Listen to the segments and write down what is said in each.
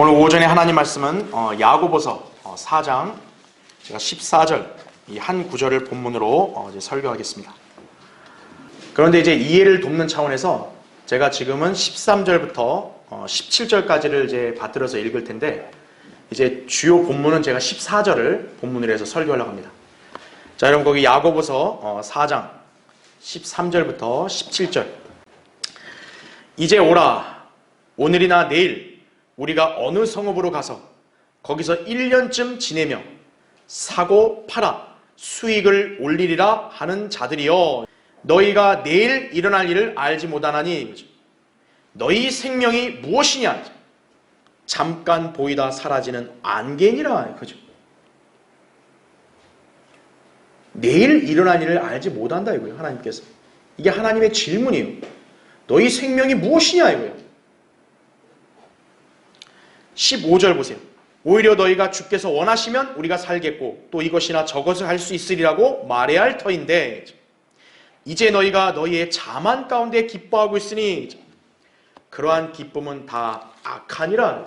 오늘 오전에 하나님 말씀은 야고보서 4장 제가 14절 이 한 구절을 본문으로 이제 설교하겠습니다. 그런데 이제 이해를 돕는 차원에서 제가 지금은 13절부터 17절까지를 이제 받들어서 읽을 텐데 이제 주요 본문은 제가 14절을 본문으로 해서 설교하려고 합니다. 자, 여러분 거기 야고보서 4장 13절부터 17절. 이제 오라, 오늘이나 내일 우리가 어느 성읍으로 가서 거기서 1년쯤 지내며 사고 팔아 수익을 올리리라 하는 자들이여, 너희가 내일 일어날 일을 알지 못하나니 너희 생명이 무엇이냐? 잠깐 보이다 사라지는 안개니라. 그죠? 내일 일어날 일을 알지 못한다 이거예요. 하나님께서. 이게 하나님의 질문이에요. 너희 생명이 무엇이냐 이거예요. 15절 보세요. 오히려 너희가 주께서 원하시면 우리가 살겠고 또 이것이나 저것을 할 수 있으리라고 말해야 할 터인데, 이제 너희가 너희의 자만 가운데 기뻐하고 있으니 그러한 기쁨은 다 악하니라.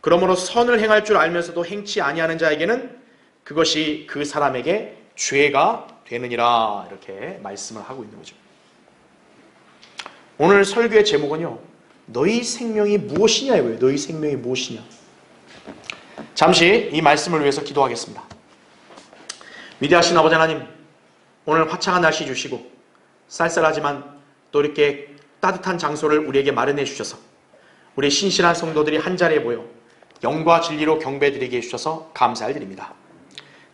그러므로 선을 행할 줄 알면서도 행치 아니하는 자에게는 그것이 그 사람에게 죄가 되느니라. 이렇게 말씀을 하고 있는 거죠. 오늘 설교의 제목은요, 너희 생명이 무엇이냐 이거예요. 너희 생명이 무엇이냐. 잠시 이 말씀을 위해서 기도하겠습니다. 위대하신 아버지 하나님, 오늘 화창한 날씨 주시고 쌀쌀하지만 또 이렇게 따뜻한 장소를 우리에게 마련해 주셔서 우리 신실한 성도들이 한자리에 모여 영과 진리로 경배드리게 해주셔서 감사드립니다.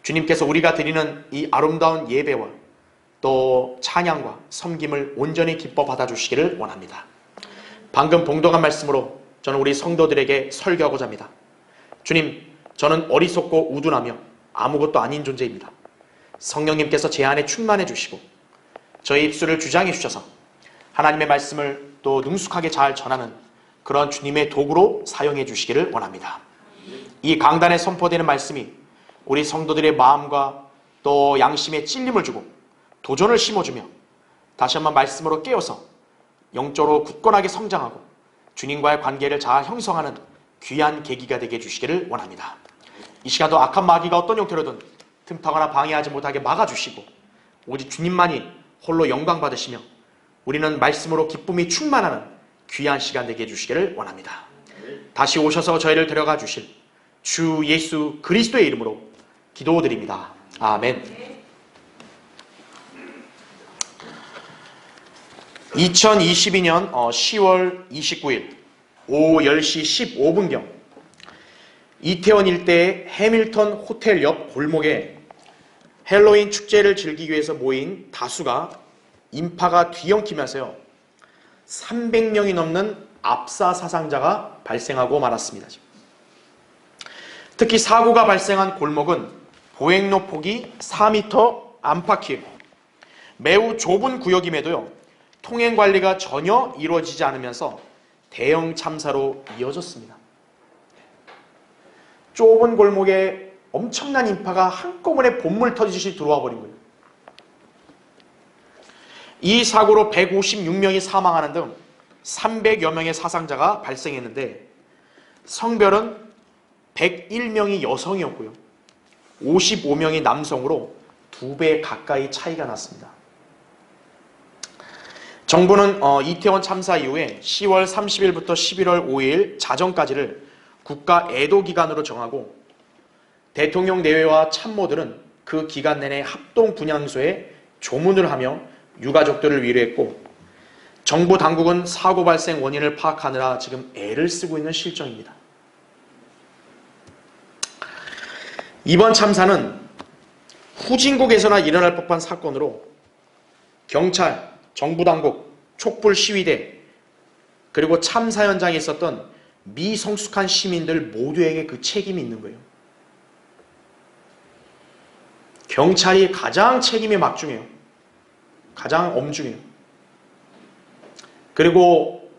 주님께서 우리가 드리는 이 아름다운 예배와 또 찬양과 섬김을 온전히 기뻐 받아주시기를 원합니다. 방금 봉독한 말씀으로 저는 우리 성도들에게 설교하고자 합니다. 주님, 저는 어리석고 우둔하며 아무것도 아닌 존재입니다. 성령님께서 제 안에 충만해 주시고 저의 입술을 주장해 주셔서 하나님의 말씀을 또 능숙하게 잘 전하는 그런 주님의 도구로 사용해 주시기를 원합니다. 이 강단에 선포되는 말씀이 우리 성도들의 마음과 또 양심에 찔림을 주고 도전을 심어주며 다시 한번 말씀으로 깨어서 영적으로 굳건하게 성장하고 주님과의 관계를 잘 형성하는 귀한 계기가 되게 해주시기를 원합니다. 이 시간도 악한 마귀가 어떤 형태로든 틈타거나 방해하지 못하게 막아주시고 오직 주님만이 홀로 영광 받으시며 우리는 말씀으로 기쁨이 충만하는 귀한 시간 되게 해주시기를 원합니다. 다시 오셔서 저희를 데려가 주실 주 예수 그리스도의 이름으로 기도드립니다. 아멘. 2022년 10월 29일 오후 10시 15분경 이태원 일대의 해밀턴 호텔 옆 골목에 헬로윈 축제를 즐기기 위해서 모인 다수가 인파가 뒤엉키면서요 300명이 넘는 압사 사상자가 발생하고 말았습니다. 특히 사고가 발생한 골목은 보행로 폭이 4m 안팎이에요. 매우 좁은 구역임에도요 통행관리가 전혀 이루어지지 않으면서 대형 참사로 이어졌습니다. 좁은 골목에 엄청난 인파가 한꺼번에 본물 터지듯이 들어와 버린 거예요. 이 사고로 156명이 사망하는 등 300여 명의 사상자가 발생했는데 성별은 101명이 여성이었고요 55명이 남성으로 2배 가까이 차이가 났습니다. 정부는 이태원 참사 이후에 10월 30일부터 11월 5일 자정까지를 국가 애도 기간으로 정하고 대통령 내외와 참모들은 그 기간 내내 합동 분향소에 조문을 하며 유가족들을 위로했고 정부 당국은 사고 발생 원인을 파악하느라 지금 애를 쓰고 있는 실정입니다. 이번 참사는 후진국에서나 일어날 법한 사건으로 경찰, 정부 당국, 촛불 시위대 그리고 참사 현장에 있었던 미성숙한 시민들 모두에게 그 책임이 있는 거예요. 경찰이 가장 책임이 막중해요. 가장 엄중해요. 그리고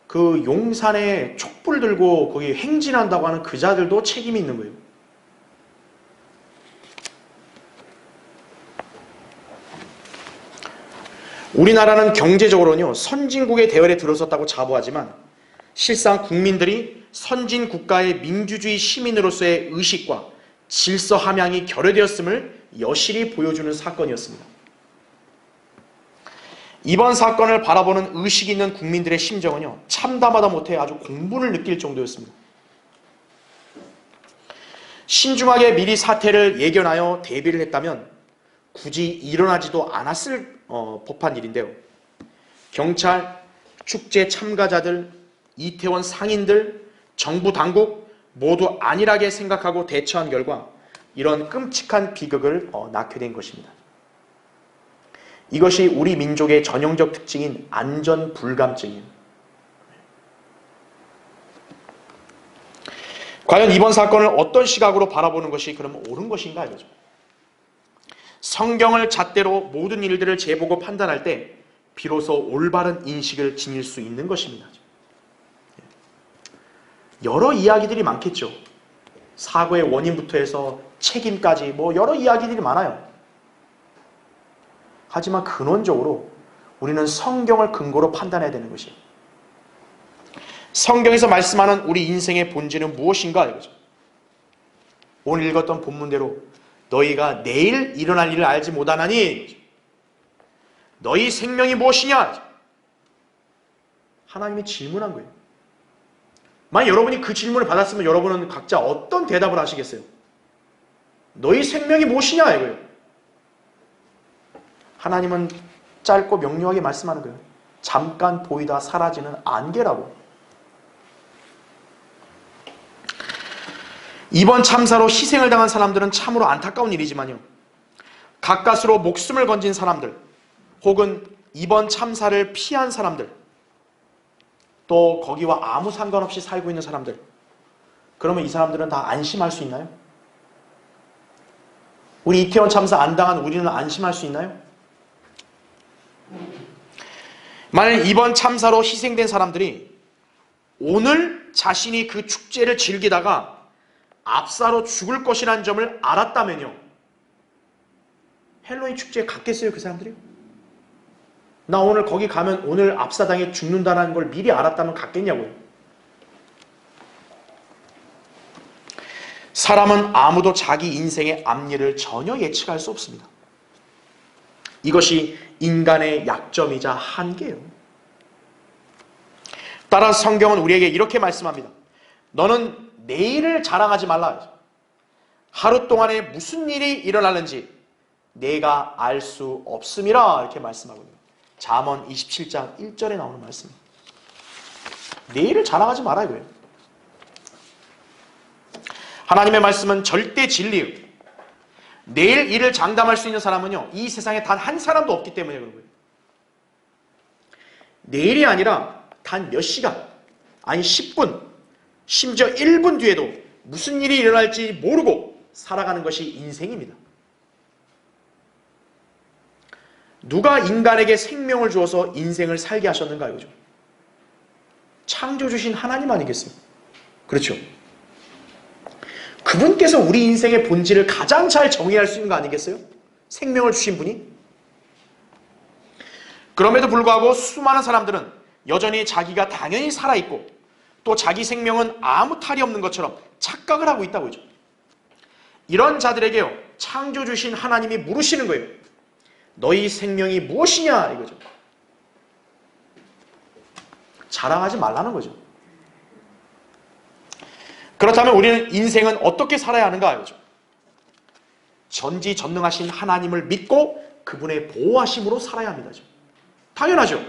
그 용산에 촛불 들고 거기 행진한다고 하는 그 자들도 책임이 있는 거예요. 우리나라는 경제적으로는요 선진국의 대열에 들어섰다고 자부하지만 실상 국민들이 선진 국가의 민주주의 시민으로서의 의식과 질서 함양이 결여되었음을 여실히 보여주는 사건이었습니다. 이번 사건을 바라보는 의식 있는 국민들의 심정은요, 참담하다 못해 아주 공분을 느낄 정도였습니다. 신중하게 미리 사태를 예견하여 대비를 했다면 굳이 일어나지도 않았을 법한 일인데요. 경찰, 축제 참가자들, 이태원 상인들, 정부 당국 모두 안일하게 생각하고 대처한 결과 이런 끔찍한 비극을 낳게 된 것입니다. 이것이 우리 민족의 전형적 특징인 안전불감증이에요. 과연 이번 사건을 어떤 시각으로 바라보는 것이 그럼 옳은 것인가 이거죠. 성경을 잣대로 모든 일들을 재보고 판단할 때 비로소 올바른 인식을 지닐 수 있는 것입니다. 여러 이야기들이 많겠죠. 사고의 원인부터 해서 책임까지 여러 이야기들이 많아요. 하지만 근원적으로 우리는 성경을 근거로 판단해야 되는 것이에요. 성경에서 말씀하는 우리 인생의 본질은 무엇인가 이거죠. 오늘 읽었던 본문대로 너희가 내일 일어날 일을 알지 못하나니 너희 생명이 무엇이냐? 하나님이 질문한 거예요. 만약 여러분이 그 질문을 받았으면 여러분은 각자 어떤 대답을 하시겠어요? 너희 생명이 무엇이냐 이거예요. 하나님은 짧고 명료하게 말씀하는 거예요. 잠깐 보이다 사라지는 안개라고. 이번 참사로 희생을 당한 사람들은 참으로 안타까운 일이지만요. 가까스로 목숨을 건진 사람들, 혹은 이번 참사를 피한 사람들, 또 거기와 아무 상관없이 살고 있는 사람들, 그러면 이 사람들은 다 안심할 수 있나요? 우리 이태원 참사 안 당한 우리는 안심할 수 있나요? 만약 이번 참사로 희생된 사람들이 오늘 자신이 그 축제를 즐기다가 압사로 죽을 것이라는 점을 알았다면요, 헬로윈 축제에 갔겠어요 그 사람들이? 나 오늘 거기 가면 오늘 압사당해 죽는다는 걸 미리 알았다면 갔겠냐고요. 사람은 아무도 자기 인생의 앞일을 전혀 예측할 수 없습니다. 이것이 인간의 약점이자 한계예요. 따라서 성경은 우리에게 이렇게 말씀합니다. 너는 내일을 자랑하지 말라. 하루 동안에 무슨 일이 일어나는지 내가 알 수 없음이라 이렇게 말씀하거든요. 잠언 27장 1절에 나오는 말씀입니다. 내일을 자랑하지 마라 이거예요. 하나님의 말씀은 절대 진리예요. 내일 일을 장담할 수 있는 사람은요, 이 세상에 단 한 사람도 없기 때문에 그런 거예요. 내일이 아니라 단 몇 시간, 아니 10분, 심지어 1분 뒤에도 무슨 일이 일어날지 모르고 살아가는 것이 인생입니다. 누가 인간에게 생명을 주어서 인생을 살게 하셨는가 이거죠. 창조주신 하나님 아니겠어요? 그렇죠. 그분께서 우리 인생의 본질을 가장 잘 정의할 수 있는 거 아니겠어요? 생명을 주신 분이. 그럼에도 불구하고 수많은 사람들은 여전히 자기가 당연히 살아있고 또 자기 생명은 아무 탈이 없는 것처럼 착각을 하고 있다고 하죠. 이런 자들에게요, 창조주신 하나님이 물으시는 거예요. 너희 생명이 무엇이냐 이거죠. 자랑하지 말라는 거죠. 그렇다면 우리는 인생은 어떻게 살아야 하는가 이거죠. 전지전능하신 하나님을 믿고 그분의 보호하심으로 살아야 합니다. 당연하죠.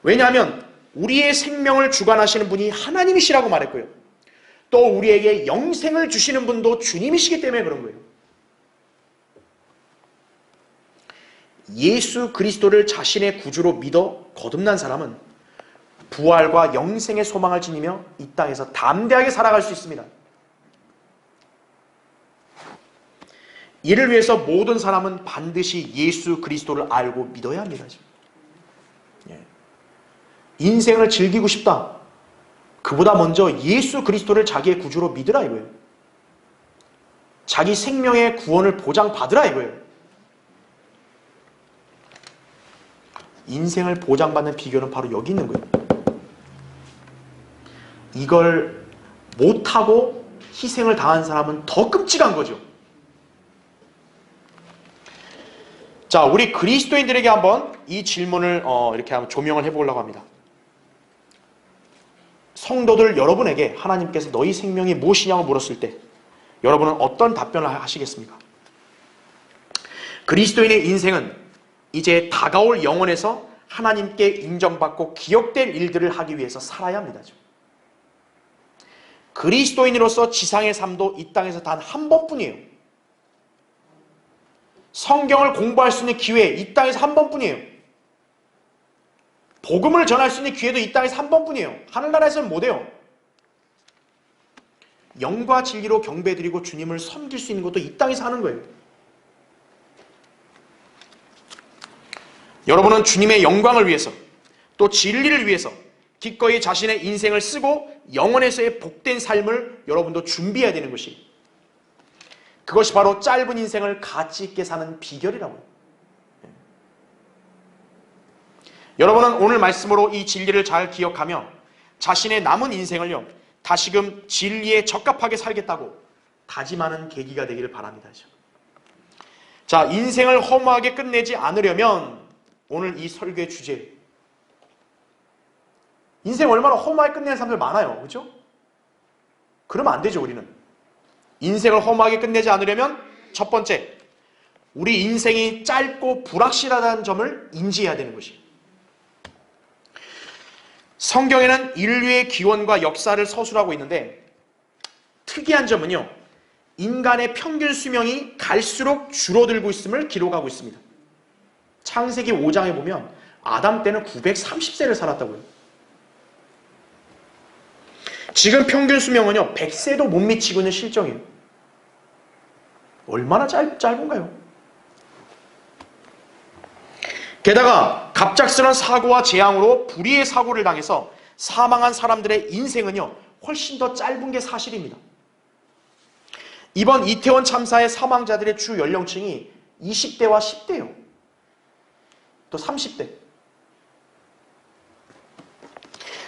왜냐하면 우리의 생명을 주관하시는 분이 하나님이시라고 말했고요. 또 우리에게 영생을 주시는 분도 주님이시기 때문에 그런 거예요. 예수 그리스도를 자신의 구주로 믿어 거듭난 사람은 부활과 영생의 소망을 지니며 이 땅에서 담대하게 살아갈 수 있습니다. 이를 위해서 모든 사람은 반드시 예수 그리스도를 알고 믿어야 합니다. 인생을 즐기고 싶다. 그보다 먼저 예수 그리스도를 자기의 구주로 믿으라 이거예요. 자기 생명의 구원을 보장받으라 이거예요. 인생을 보장받는 비결은 바로 여기 있는 거예요. 이걸 못하고 희생을 당한 사람은 더 끔찍한 거죠. 자, 우리 그리스도인들에게 한번 이 질문을 이렇게 한번 조명을 해보려고 합니다. 성도들 여러분에게 하나님께서 너희 생명이 무엇이냐고 물었을 때 여러분은 어떤 답변을 하시겠습니까? 그리스도인의 인생은 이제 다가올 영혼에서 하나님께 인정받고 기억될 일들을 하기 위해서 살아야 합니다. 그리스도인으로서 지상의 삶도 이 땅에서 단 한 번뿐이에요. 성경을 공부할 수 있는 기회 이 땅에서 한 번뿐이에요. 복음을 전할 수 있는 기회도 이 땅에서 한 번뿐이에요. 하늘나라에서는 못해요. 영과 진리로 경배드리고 주님을 섬길 수 있는 것도 이 땅에서 하는 거예요. 여러분은 주님의 영광을 위해서 또 진리를 위해서 기꺼이 자신의 인생을 쓰고 영원에서의 복된 삶을 여러분도 준비해야 되는 것이, 그것이 바로 짧은 인생을 가치 있게 사는 비결이라고요. 여러분은 오늘 말씀으로 이 진리를 잘 기억하며 자신의 남은 인생을요 다시금 진리에 적합하게 살겠다고 다짐하는 계기가 되기를 바랍니다. 자, 인생을 허무하게 끝내지 않으려면 오늘 이 설교의 주제, 인생 얼마나 허무하게 끝내는 사람들 많아요. 그렇죠? 그러면 안 되죠. 우리는 인생을 허무하게 끝내지 않으려면 첫 번째, 우리 인생이 짧고 불확실하다는 점을 인지해야 되는 것이에요. 성경에는 인류의 기원과 역사를 서술하고 있는데 특이한 점은요, 인간의 평균 수명이 갈수록 줄어들고 있음을 기록하고 있습니다. 창세기 5장에 보면 아담 때는 930세를 살았다고요. 지금 평균 수명은요 100세도 못 미치고 있는 실정이에요. 얼마나 짧은가요? 게다가 갑작스런 사고와 재앙으로 불의의 사고를 당해서 사망한 사람들의 인생은요 훨씬 더 짧은 게 사실입니다. 이번 이태원 참사의 사망자들의 주 연령층이 20대와 10대예요. 또 30대.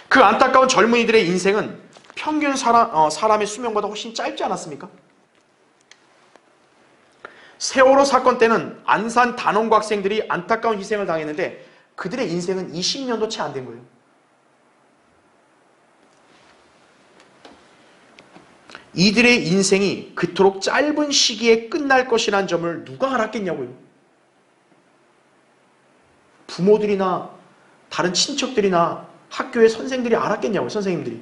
그 안타까운 젊은이들의 인생은 평균 사람의 수명보다 훨씬 짧지 않았습니까? 세월호 사건 때는 안산 단원고 학생들이 안타까운 희생을 당했는데 그들의 인생은 20년도 채 안 된 거예요. 이들의 인생이 그토록 짧은 시기에 끝날 것이라는 점을 누가 알았겠냐고요. 부모들이나 다른 친척들이나 학교의 선생들이 알았겠냐고요. 선생님들이.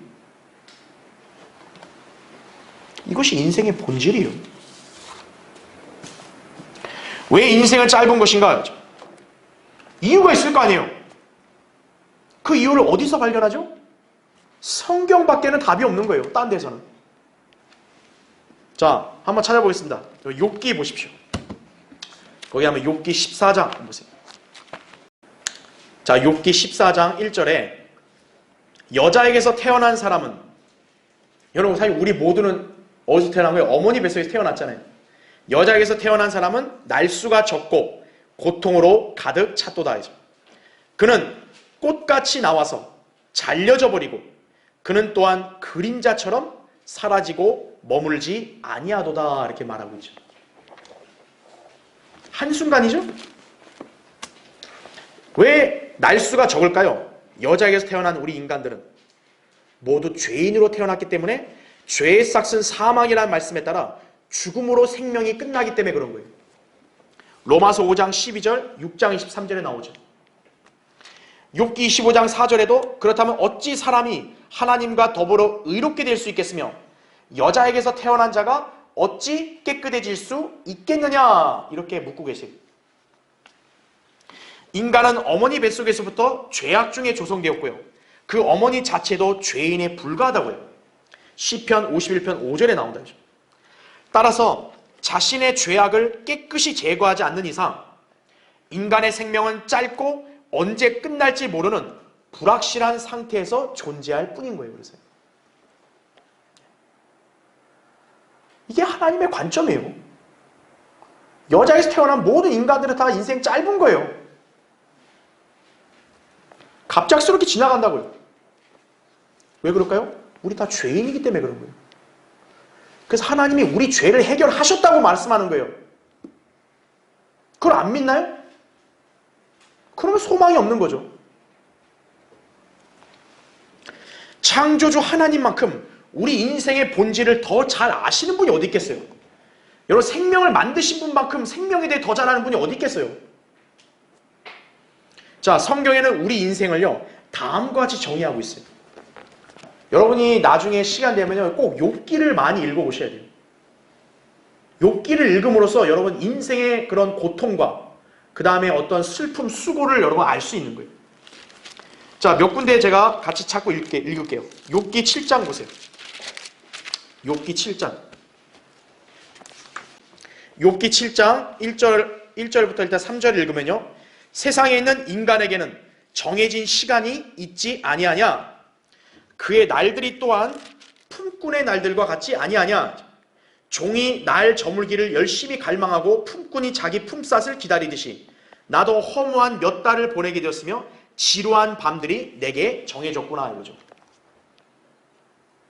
이것이 인생의 본질이에요. 왜 인생은 짧은 것인가? 이유가 있을 거 아니에요. 그 이유를 어디서 발견하죠? 성경밖에는 답이 없는 거예요. 딴 데서는. 자, 한번 찾아보겠습니다. 욥기 보십시오. 거기 하면 욥기 14장 보세요. 자, 욥기 14장 1절에 여자에게서 태어난 사람은, 여러분 사실 우리 모두는 어디서 태어난 거예요? 어머니 뱃속에서 태어났잖아요. 여자에게서 태어난 사람은 날수가 적고 고통으로 가득 찼도다. 그는 꽃같이 나와서 잘려져 버리고 그는 또한 그림자처럼 사라지고 머물지 아니하도다. 이렇게 말하고 있죠. 한순간이죠? 왜 날수가 적을까요? 여자에게서 태어난 우리 인간들은 모두 죄인으로 태어났기 때문에 죄의 삭은 사망이라는 말씀에 따라 죽음으로 생명이 끝나기 때문에 그런 거예요. 로마서 5장 12절, 6장 23절에 나오죠. 욥기 25장 4절에도 그렇다면 어찌 사람이 하나님과 더불어 의롭게 될 수 있겠으며 여자에게서 태어난 자가 어찌 깨끗해질 수 있겠느냐 이렇게 묻고 계세요. 인간은 어머니 뱃속에서부터 죄악 중에 조성되었고요. 그 어머니 자체도 죄인에 불과하다고요. 시편 51편 5절에 나온다. 따라서 자신의 죄악을 깨끗이 제거하지 않는 이상 인간의 생명은 짧고 언제 끝날지 모르는 불확실한 상태에서 존재할 뿐인 거예요. 그래서 이게 하나님의 관점이에요. 여자에서 태어난 모든 인간들은 다 인생 짧은 거예요. 갑작스럽게 지나간다고요. 왜 그럴까요? 우리 다 죄인이기 때문에 그런 거예요. 그래서 하나님이 우리 죄를 해결하셨다고 말씀하는 거예요. 그걸 안 믿나요? 그러면 소망이 없는 거죠. 창조주 하나님만큼 우리 인생의 본질을 더 잘 아시는 분이 어디 있겠어요? 여러분, 생명을 만드신 분만큼 생명에 대해 더 잘 아는 분이 어디 있겠어요? 자, 성경에는 우리 인생을요, 다음과 같이 정의하고 있어요. 여러분이 나중에 시간 되면요, 꼭 욥기를 많이 읽어보셔야 돼요. 욥기를 읽음으로써 여러분 인생의 그런 고통과 그 다음에 어떤 슬픔, 수고를 여러분 알 수 있는 거예요. 자, 몇 군데 제가 같이 찾고 읽을게요. 욥기 7장 보세요. 욥기 7장. 욥기 7장 1절부터 일단 3절 읽으면요. 세상에 있는 인간에게는 정해진 시간이 있지 아니하냐? 그의 날들이 또한 품꾼의 날들과 같지 아니하냐? 종이 날 저물기를 열심히 갈망하고 품꾼이 자기 품삯을 기다리듯이 나도 허무한 몇 달을 보내게 되었으며 지루한 밤들이 내게 정해졌구나 이거죠.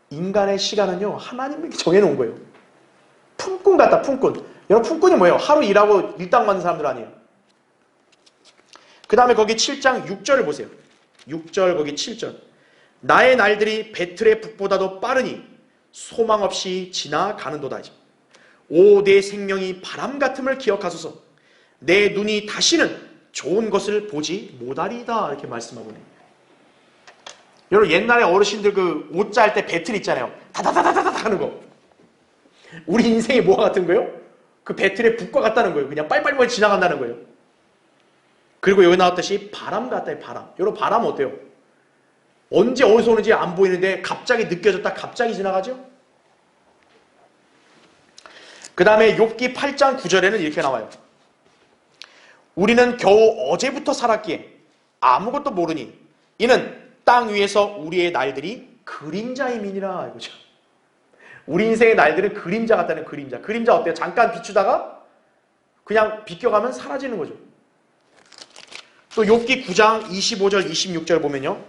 인간의 시간은요, 하나님이 정해놓은 거예요. 품꾼 같다, 품꾼. 여러분, 품꾼이 뭐예요? 하루 일하고 일당 받는 사람들 아니에요. 그 다음에 거기 7장 6절을 보세요. 6절 거기 7절. 나의 날들이 배틀의 북보다도 빠르니 소망 없이 지나가는도다. 오, 내 생명이 바람 같음을 기억하소서. 내 눈이 다시는 좋은 것을 보지 못하리이다. 이렇게 말씀하고 있네요. 여러분, 옛날에 어르신들 그 옷 짤 때 배틀 있잖아요. 다다다다다다 하는 거. 우리 인생이 뭐가 같은 거예요? 그 배틀의 북과 같다는 거예요. 그냥 빨리빨리 지나간다는 거예요. 그리고 여기 나왔듯이 바람 같다요, 바람. 여러분, 바람 어때요? 언제 어디서 오는지 안 보이는데 갑자기 느껴졌다 갑자기 지나가죠? 그 다음에 욥기 8장 9절에는 이렇게 나와요. 우리는 겨우 어제부터 살았기에 아무것도 모르니 이는 땅 위에서 우리의 날들이 그림자임이니라 이거죠. 우리 인생의 날들은 그림자 같다는 그림자. 그림자 어때요? 잠깐 비추다가 그냥 비껴가면 사라지는 거죠. 또 욥기 9장 25절 26절 보면요.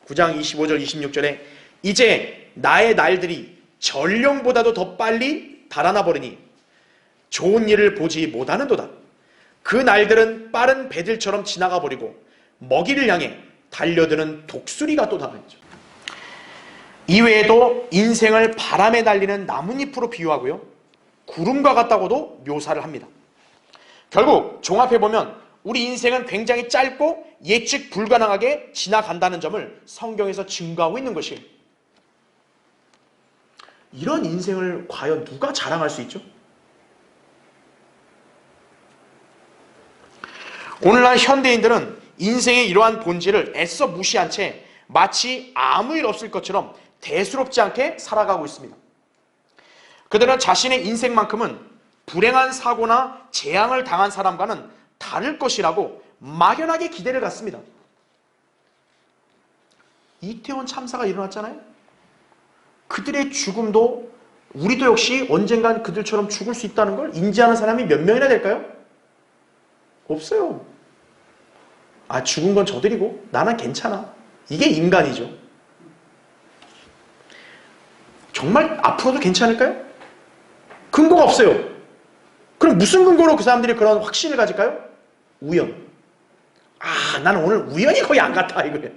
9장 25절 26절에 이제 나의 날들이 전령보다도 더 빨리 달아나 버리니 좋은 일을 보지 못하는도다. 그 날들은 빠른 배들처럼 지나가 버리고 먹이를 향해 달려드는 독수리가 또 다르죠. 이외에도 인생을 바람에 달리는 나뭇잎으로 비유하고요. 구름과 같다고도 묘사를 합니다. 결국 종합해보면 우리 인생은 굉장히 짧고 예측 불가능하게 지나간다는 점을 성경에서 증거하고 있는 것이에요. 이런 인생을 과연 누가 자랑할 수 있죠? 오늘날 현대인들은 인생의 이러한 본질을 애써 무시한 채 마치 아무 일 없을 것처럼 대수롭지 않게 살아가고 있습니다. 그들은 자신의 인생만큼은 불행한 사고나 재앙을 당한 사람과는 다를 것이라고 막연하게 기대를 갖습니다. 이태원 참사가 일어났잖아요. 그들의 죽음도 우리도 역시 언젠간 그들처럼 죽을 수 있다는 걸 인지하는 사람이 몇 명이나 될까요? 없어요. 아, 죽은 건 저들이고 나는 괜찮아. 이게 인간이죠. 정말 앞으로도 괜찮을까요? 근거가 없어요. 그럼 무슨 근거로 그 사람들이 그런 확신을 가질까요? 우연. 아, 나는 오늘 우연히 거기 안 갔다 이거예요.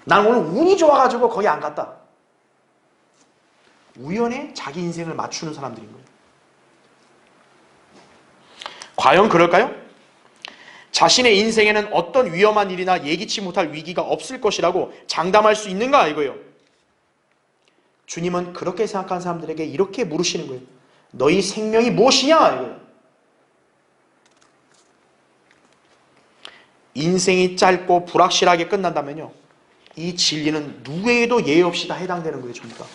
나는 오늘 운이 좋아가지고 거기 안 갔다. 우연에 자기 인생을 맞추는 사람들인 거예요. 과연 그럴까요? 자신의 인생에는 어떤 위험한 일이나 예기치 못할 위기가 없을 것이라고 장담할 수 있는가 이거예요. 주님은 그렇게 생각하는 사람들에게 이렇게 물으시는 거예요. 너희 생명이 무엇이냐 이거예요. 인생이 짧고 불확실하게 끝난다면요, 이 진리는 누구에게도 예외 없이 다 해당되는 거예요. 전부 다.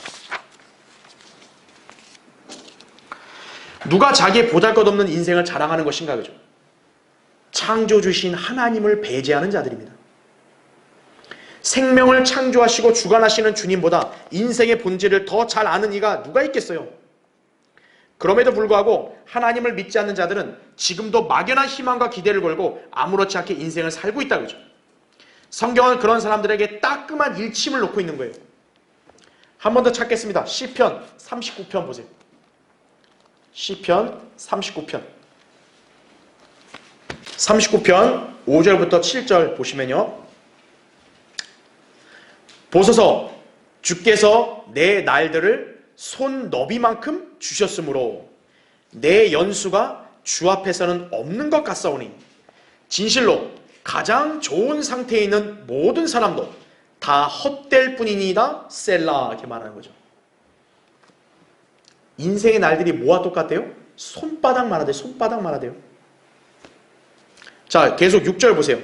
누가 자기의 보잘것없는 인생을 자랑하는 것인가 그죠? 창조주신 하나님을 배제하는 자들입니다. 생명을 창조하시고 주관하시는 주님보다 인생의 본질을 더 잘 아는 이가 누가 있겠어요? 그럼에도 불구하고 하나님을 믿지 않는 자들은 지금도 막연한 희망과 기대를 걸고 아무렇지 않게 인생을 살고 있다 그죠? 성경은 그런 사람들에게 따끔한 일침을 놓고 있는 거예요. 한 번 더 찾겠습니다. 시편 39편 보세요. 시편 39편 5절부터 7절 보시면요. 보소서, 주께서 내 날들을 손 너비만큼 주셨으므로 내 연수가 주 앞에서는 없는 것 같사오니 진실로 가장 좋은 상태에 있는 모든 사람도 다 헛될 뿐이니이다. 셀라. 이렇게 말하는 거죠. 인생의 날들이 뭐와 똑같대요? 손바닥만 하대요. 손바닥만 하대요. 자, 계속 6절 보세요.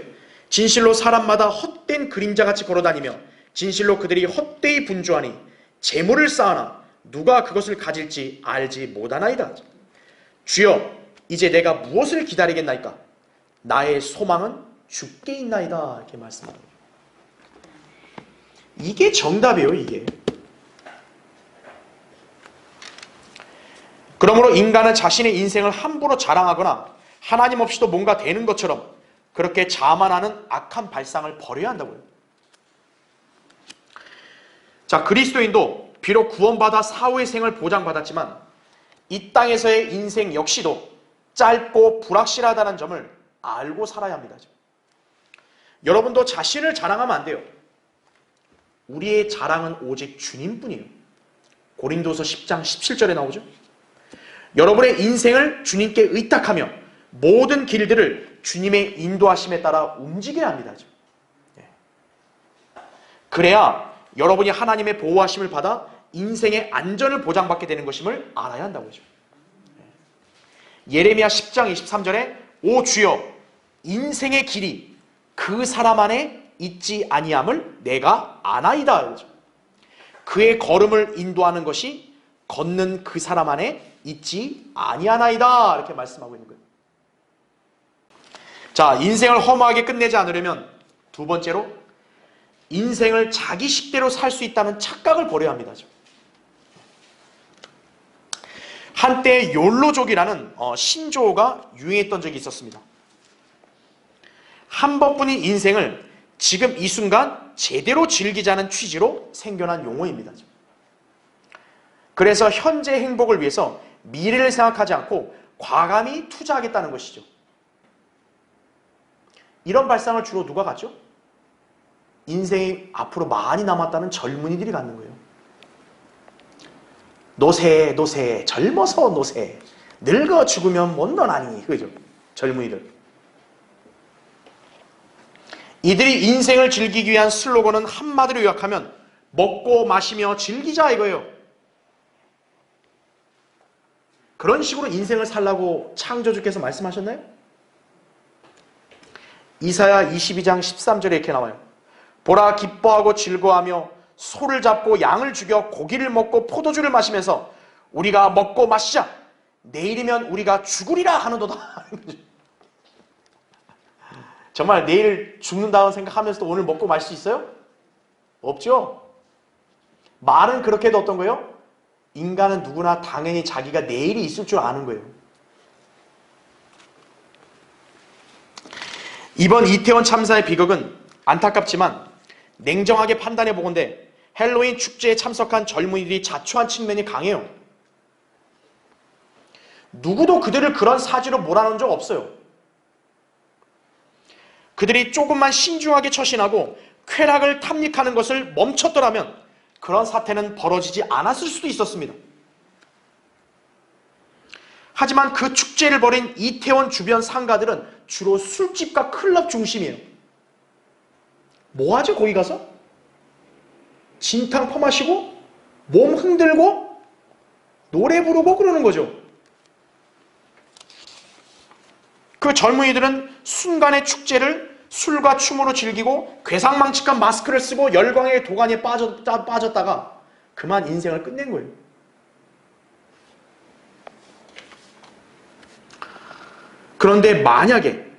진실로 사람마다 헛된 그림자같이 걸어다니며 진실로 그들이 헛되이 분주하니 재물을 쌓으나 누가 그것을 가질지 알지 못하나이다. 주여, 이제 내가 무엇을 기다리겠나이까? 나의 소망은 주께 있나이다. 이렇게 말씀합니다. 이게 정답이에요. 이게. 그러므로 인간은 자신의 인생을 함부로 자랑하거나 하나님 없이도 뭔가 되는 것처럼 그렇게 자만하는 악한 발상을 버려야 한다고요. 자, 그리스도인도 비록 구원받아 사후의 생을 보장받았지만 이 땅에서의 인생 역시도 짧고 불확실하다는 점을 알고 살아야 합니다. 여러분도 자신을 자랑하면 안 돼요. 우리의 자랑은 오직 주님뿐이에요. 고린도서 10장 17절에 나오죠. 여러분의 인생을 주님께 의탁하며 모든 길들을 주님의 인도하심에 따라 움직여야 합니다. 그래야 여러분이 하나님의 보호하심을 받아 인생의 안전을 보장받게 되는 것임을 알아야 한다고 하죠. 예레미야 10장 23절에 오 주여, 인생의 길이 그 사람 안에 있지 아니함을 내가 아나이다. 그의 걸음을 인도하는 것이 걷는 그 사람 안에 있지 아니하나이다. 이렇게 말씀하고 있는 거예요. 자, 인생을 허무하게 끝내지 않으려면 두 번째로 인생을 자기 식대로 살 수 있다는 착각을 버려야 합니다. 한때 욜로족이라는 신조어가 유행했던 적이 있었습니다. 한 번뿐인 인생을 지금 이 순간 제대로 즐기자는 취지로 생겨난 용어입니다. 그래서 현재 행복을 위해서 미래를 생각하지 않고 과감히 투자하겠다는 것이죠. 이런 발상을 주로 누가 갖죠? 인생이 앞으로 많이 남았다는 젊은이들이 갖는 거예요. 노세, 노세, 젊어서 노세, 늙어 죽으면 못 너나니. 그죠? 젊은이들. 이들이 인생을 즐기기 위한 슬로건은 한마디로 요약하면 먹고 마시며 즐기자 이거예요. 그런 식으로 인생을 살라고 창조주께서 말씀하셨나요? 이사야 22장 13절에 이렇게 나와요. 보라, 기뻐하고 즐거워하며 소를 잡고 양을 죽여 고기를 먹고 포도주를 마시면서 우리가 먹고 마시자. 내일이면 우리가 죽으리라 하는도다. 정말 내일 죽는다고 생각하면서도 오늘 먹고 마실 수 있어요? 없죠? 말은 그렇게 해도 어떤 거예요? 인간은 누구나 당연히 자기가 내일이 있을 줄 아는 거예요. 이번 이태원 참사의 비극은 안타깝지만 냉정하게 판단해 보건대 헬로윈 축제에 참석한 젊은이들이 자초한 측면이 강해요. 누구도 그들을 그런 사지로 몰아넣은 적 없어요. 그들이 조금만 신중하게 처신하고 쾌락을 탐닉하는 것을 멈췄더라면 그런 사태는 벌어지지 않았을 수도 있었습니다. 하지만 그 축제를 벌인 이태원 주변 상가들은 주로 술집과 클럽 중심이에요. 뭐하죠 거기 가서? 진탕 퍼마시고 몸 흔들고 노래 부르고 그러는 거죠. 그 젊은이들은 순간의 축제를 술과 춤으로 즐기고 괴상망측한 마스크를 쓰고 열광의 도가니에 빠졌다가 그만 인생을 끝낸 거예요. 그런데 만약에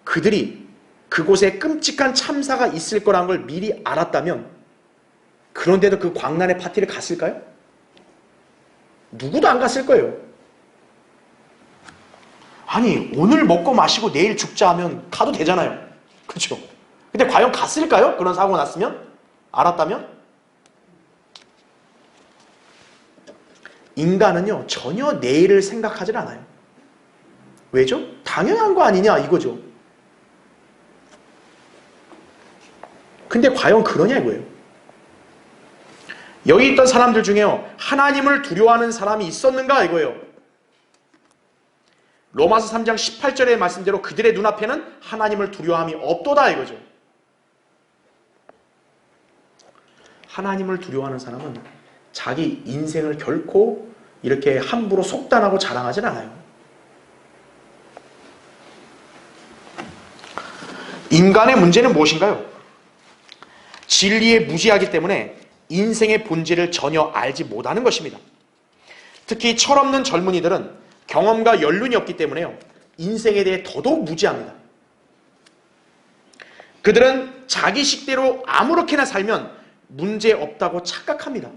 그들이 그곳에 끔찍한 참사가 있을 거라는 걸 미리 알았다면 그런데도 그 광란의 파티를 갔을까요? 누구도 안 갔을 거예요. 아니 오늘 먹고 마시고 내일 죽자 하면 가도 되잖아요. 그렇죠? 근데 과연 갔을까요? 그런 사고가 났으면? 알았다면? 인간은요, 전혀 내일을 생각하지 않아요. 왜죠? 당연한 거 아니냐 이거죠. 근데 과연 그러냐 이거예요. 여기 있던 사람들 중에요, 하나님을 두려워하는 사람이 있었는가 이거예요. 로마서 3장 18절의 말씀대로 그들의 눈앞에는 하나님을 두려워함이 없도다 이거죠. 하나님을 두려워하는 사람은 자기 인생을 결코 이렇게 함부로 속단하고 자랑하진 않아요. 인간의 문제는 무엇인가요? 진리에 무지하기 때문에 인생의 본질을 전혀 알지 못하는 것입니다. 특히 철없는 젊은이들은 경험과 연륜이 없기 때문에요, 인생에 대해 더더욱 무지합니다. 그들은 자기 식대로 아무렇게나 살면 문제 없다고 착각합니다.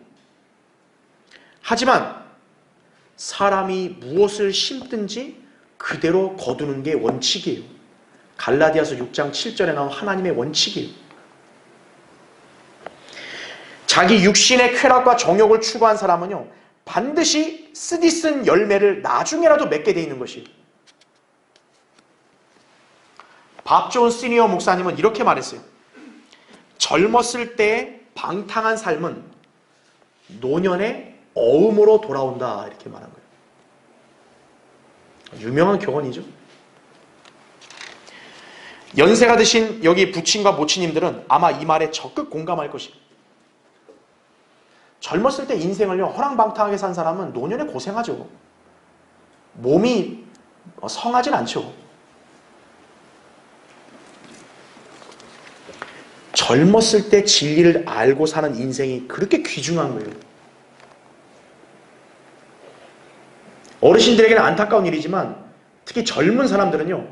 하지만 사람이 무엇을 심든지 그대로 거두는 게 원칙이에요. 갈라디아서 6장 7절에 나온 하나님의 원칙이에요. 자기 육신의 쾌락과 정욕을 추구한 사람은요, 반드시 쓰디쓴 열매를 나중에라도 맺게 돼 있는 것이에요. 밥존 시니어 목사님은 이렇게 말했어요. 젊었을 때 방탕한 삶은 노년의 어음으로 돌아온다 이렇게 말한 거예요. 유명한 교훈이죠. 연세가 드신 여기 부친과 모친님들은 아마 이 말에 적극 공감할 것입니다. 젊었을 때 인생을요, 허랑방탕하게 산 사람은 노년에 고생하죠. 몸이 성하진 않죠. 젊었을 때 진리를 알고 사는 인생이 그렇게 귀중한 거예요. 어르신들에게는 안타까운 일이지만 특히 젊은 사람들은요,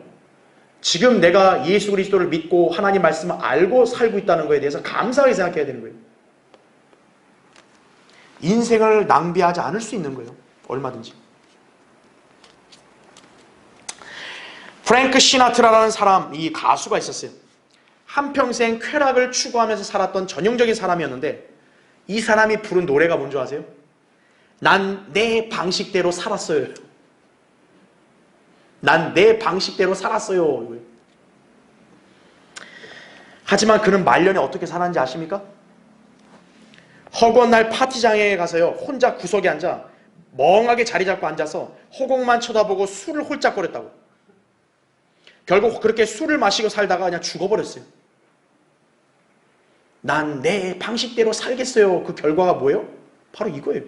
지금 내가 예수 그리스도를 믿고 하나님 말씀을 알고 살고 있다는 것에 대해서 감사하게 생각해야 되는 거예요. 인생을 낭비하지 않을 수 있는 거예요. 얼마든지. 프랭크 시나트라라는 사람, 이 가수가 있었어요. 한평생 쾌락을 추구하면서 살았던 전형적인 사람이었는데 이 사람이 부른 노래가 뭔지 아세요? 난 내 방식대로 살았어요. 난 내 방식대로 살았어요. 하지만 그는 말년에 어떻게 살았는지 아십니까? 허구한 날 파티장에 가서요, 혼자 구석에 앉아 멍하게 자리 잡고 앉아서 허공만 쳐다보고 술을 홀짝거렸다고. 결국 그렇게 술을 마시고 살다가 그냥 죽어버렸어요. 난 내 방식대로 살겠어요. 그 결과가 뭐예요? 바로 이거예요.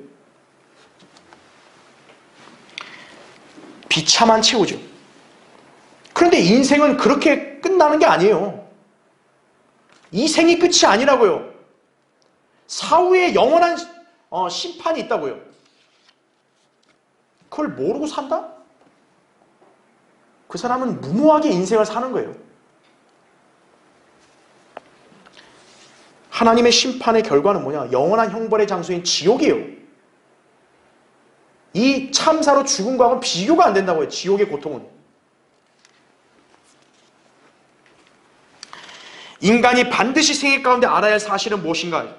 비참한 최후죠. 그런데 인생은 그렇게 끝나는 게 아니에요. 이 생이 끝이 아니라고요. 사후에 영원한 심판이 있다고요. 그걸 모르고 산다? 그 사람은 무모하게 인생을 사는 거예요. 하나님의 심판의 결과는 뭐냐? 영원한 형벌의 장소인 지옥이에요. 이 참사로 죽은 거하고는 비교가 안 된다고요. 지옥의 고통은. 인간이 반드시 생애 가운데 알아야 할 사실은 무엇인가요?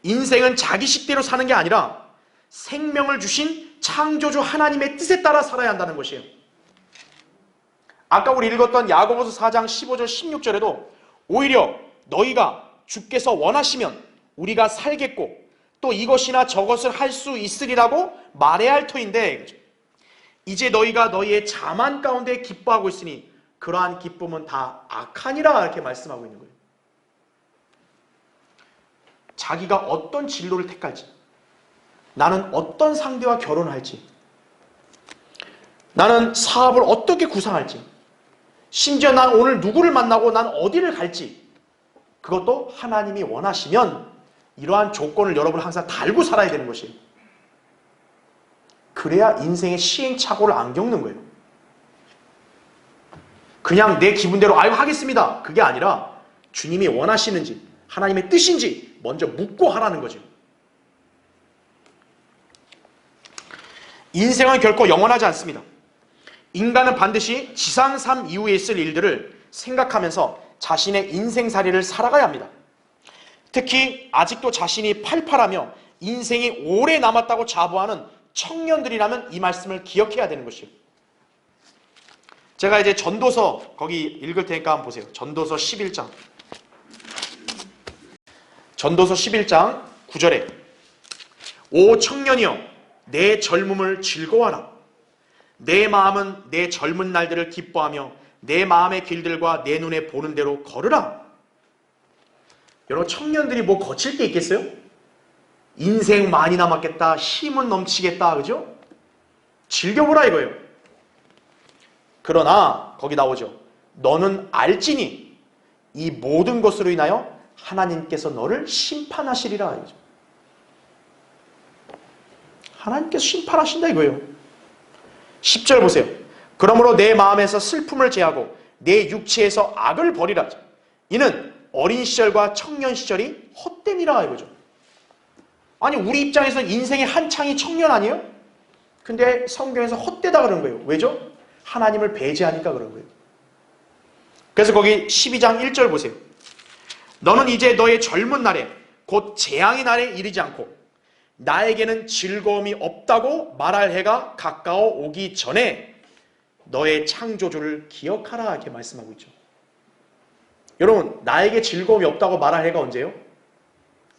인생은 자기 식대로 사는 게 아니라 생명을 주신 창조주 하나님의 뜻에 따라 살아야 한다는 것이에요. 아까 우리 읽었던 야고보서 4장 15절 16절에도 오히려 너희가 주께서 원하시면 우리가 살겠고 또 이것이나 저것을 할 수 있으리라고 말해야 할 터인데, 이제 너희가 너희의 자만 가운데 기뻐하고 있으니 그러한 기쁨은 다 악하니라 이렇게 말씀하고 있는 거예요. 자기가 어떤 진로를 택할지, 나는 어떤 상대와 결혼할지, 나는 사업을 어떻게 구상할지, 심지어 난 오늘 누구를 만나고 난 어디를 갈지, 그것도 하나님이 원하시면 이러한 조건을 여러분은 항상 달고 살아야 되는 것이에요. 그래야 인생의 시행착오를 안 겪는 거예요. 그냥 내 기분대로 아유 하겠습니다, 그게 아니라 주님이 원하시는지 하나님의 뜻인지 먼저 묻고 하라는 거죠. 인생은 결코 영원하지 않습니다. 인간은 반드시 지상 삶 이후에 있을 일들을 생각하면서 자신의 인생살이를 살아가야 합니다. 특히 아직도 자신이 팔팔하며 인생이 오래 남았다고 자부하는 청년들이라면 이 말씀을 기억해야 되는 것이에요. 제가 이제 전도서 거기 읽을 테니까 한번 보세요. 전도서 11장. 전도서 11장 9절에 오 청년이여 내 젊음을 즐거워하라. 내 마음은 내 젊은 날들을 기뻐하며 내 마음의 길들과 내 눈에 보는 대로 걸으라. 여러분 청년들이 뭐 거칠 게 있겠어요? 인생 많이 남았겠다. 힘은 넘치겠다. 그죠? 즐겨보라 이거예요. 그러나 거기 나오죠. 너는 알지니 이 모든 것으로 인하여 하나님께서 너를 심판하시리라. 하나님께서 심판하신다 이거예요. 10절 보세요. 그러므로 내 마음에서 슬픔을 제하고 내 육체에서 악을 버리라. 이는 어린 시절과 청년 시절이 헛됨이라 이거죠. 아니 우리 입장에서는 인생의 한창이 청년 아니에요? 근데 성경에서 헛되다 그런 거예요. 왜죠? 하나님을 배제하니까 그런 거예요. 그래서 거기 12장 1절 보세요. 너는 이제 너의 젊은 날에 곧 재앙의 날에 이르지 않고 나에게는 즐거움이 없다고 말할 해가 가까워 오기 전에 너의 창조주를 기억하라 이렇게 말씀하고 있죠. 여러분 나에게 즐거움이 없다고 말할 해가 언제예요?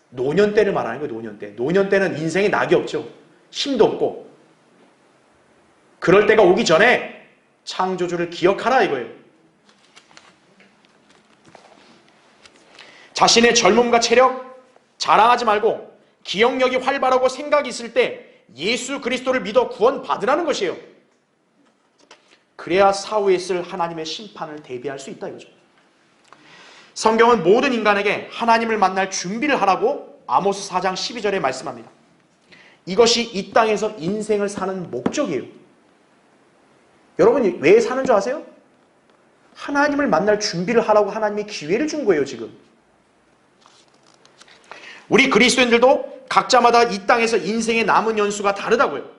노년 때를 말하는 거예요. 노년 때. 노년 때는 인생에 낙이 없죠. 힘도 없고. 그럴 때가 오기 전에 창조주를 기억하라 이거예요. 자신의 젊음과 체력 자랑하지 말고 기억력이 활발하고 생각이 있을 때 예수 그리스도를 믿어 구원 받으라는 것이에요. 그래야 사후에 있을 하나님의 심판을 대비할 수 있다 이거죠. 성경은 모든 인간에게 하나님을 만날 준비를 하라고 아모스 4장 12절에 말씀합니다. 이것이 이 땅에서 인생을 사는 목적이에요. 여러분이 왜 사는 줄 아세요? 하나님을 만날 준비를 하라고 하나님이 기회를 준 거예요 지금. 우리 그리스도인들도 각자마다 이 땅에서 인생의 남은 연수가 다르다고요.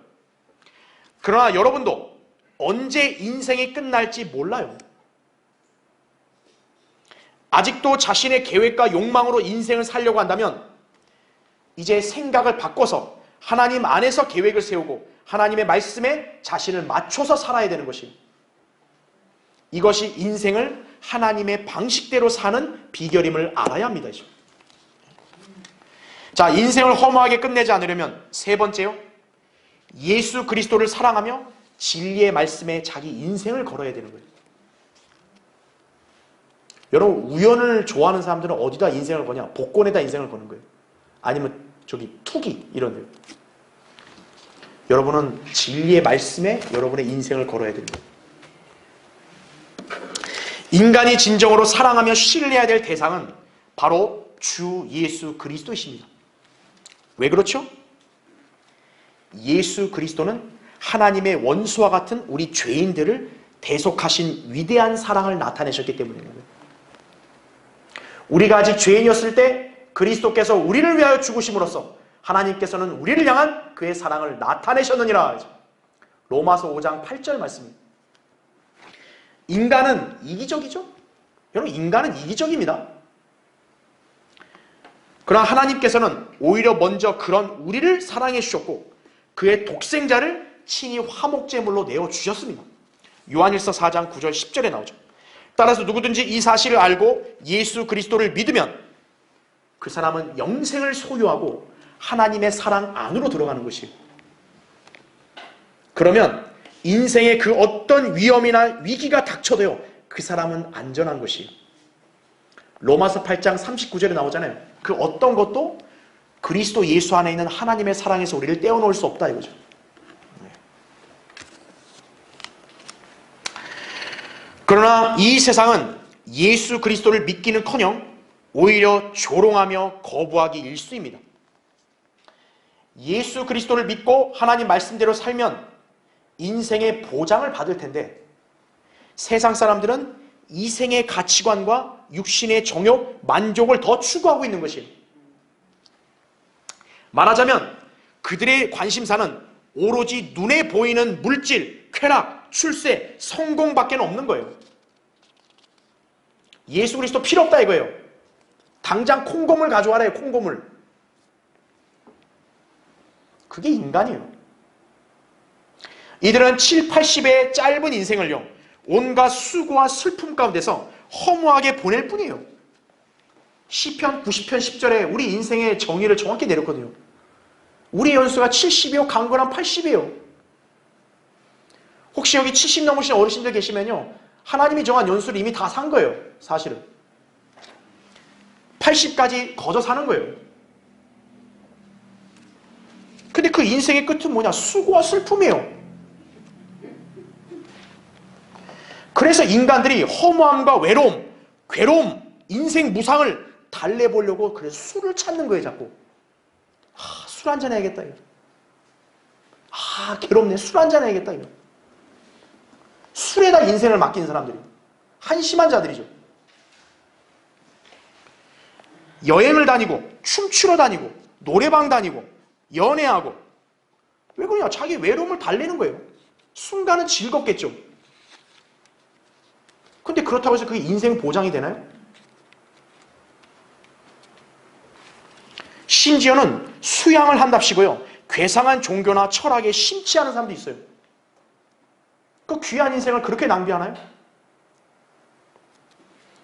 그러나 여러분도 언제 인생이 끝날지 몰라요. 아직도 자신의 계획과 욕망으로 인생을 살려고 한다면 이제 생각을 바꿔서 하나님 안에서 계획을 세우고 하나님의 말씀에 자신을 맞춰서 살아야 되는 것이에요. 이것이 인생을 하나님의 방식대로 사는 비결임을 알아야 합니다. 자, 인생을 허무하게 끝내지 않으려면 세 번째요. 예수 그리스도를 사랑하며 진리의 말씀에 자기 인생을 걸어야 되는 거예요. 여러분 우연을 좋아하는 사람들은 어디다 인생을 거냐? 복권에다 인생을 거는 거예요. 아니면 저기 투기 이런 데요. 여러분은 진리의 말씀에 여러분의 인생을 걸어야 됩니다. 인간이 진정으로 사랑하며 신뢰해야 될 대상은 바로 주 예수 그리스도이십니다. 왜 그렇죠? 예수 그리스도는 하나님의 원수와 같은 우리 죄인들을 대속하신 위대한 사랑을 나타내셨기 때문입니다. 우리가 아직 죄인이었을 때 그리스도께서 우리를 위하여 죽으심으로써 하나님께서는 우리를 향한 그의 사랑을 나타내셨느니라. 로마서 5장 8절 말씀입니다. 인간은 이기적이죠? 여러분 인간은 이기적입니다. 그러나 하나님께서는 오히려 먼저 그런 우리를 사랑해 주셨고 그의 독생자를 친히 화목제물로 내어주셨습니다. 요한일서 4장 9절 10절에 나오죠. 따라서 누구든지 이 사실을 알고 예수 그리스도를 믿으면 그 사람은 영생을 소유하고 하나님의 사랑 안으로 들어가는 것이에요. 그러면 인생의 그 어떤 위험이나 위기가 닥쳐도요 그 사람은 안전한 것이에요. 로마서 8장 39절에 나오잖아요. 그 어떤 것도 그리스도 예수 안에 있는 하나님의 사랑에서 우리를 떼어놓을 수 없다 이거죠. 그러나 이 세상은 예수 그리스도를 믿기는커녕 오히려 조롱하며 거부하기 일쑤입니다. 예수 그리스도를 믿고 하나님 말씀대로 살면 인생의 보장을 받을 텐데 세상 사람들은 이생의 가치관과 육신의 정욕, 만족을 더 추구하고 있는 것이에요. 말하자면 그들의 관심사는 오로지 눈에 보이는 물질, 쾌락, 출세, 성공밖에 없는 거예요. 예수 그리스도 필요 없다 이거예요. 당장 콩고물 가져와라요. 콩고물. 그게 인간이에요. 이들은 7, 80의 짧은 인생을요, 온갖 수고와 슬픔 가운데서 허무하게 보낼 뿐이에요. 시편 90편 10절에 우리 인생의 정의를 정확히 내렸거든요. 우리 연수가 70이요, 강건한 80이에요. 혹시 여기 70 넘으신 어르신들 계시면요, 하나님이 정한 연수를 이미 다 산 거예요. 사실은 80까지 거저 사는 거예요. 근데 그 인생의 끝은 뭐냐? 수고와 슬픔이에요. 그래서 인간들이 허무함과 외로움, 괴로움, 인생 무상을 달래보려고 그래서 술을 찾는 거예요. 자꾸 술 한잔 해야겠다 이거. 괴롭네, 술 한잔 해야겠다 이거. 술에다 인생을 맡기는 사람들이 한심한 자들이죠. 여행을 다니고 춤추러 다니고 노래방 다니고 연애하고. 왜 그러냐? 자기 외로움을 달래는 거예요. 순간은 즐겁겠죠. 근데 그렇다고 해서 그게 인생 보장이 되나요? 심지어는 수양을 한답시고요, 괴상한 종교나 철학에 심취하는 사람도 있어요. 그 귀한 인생을 그렇게 낭비하나요?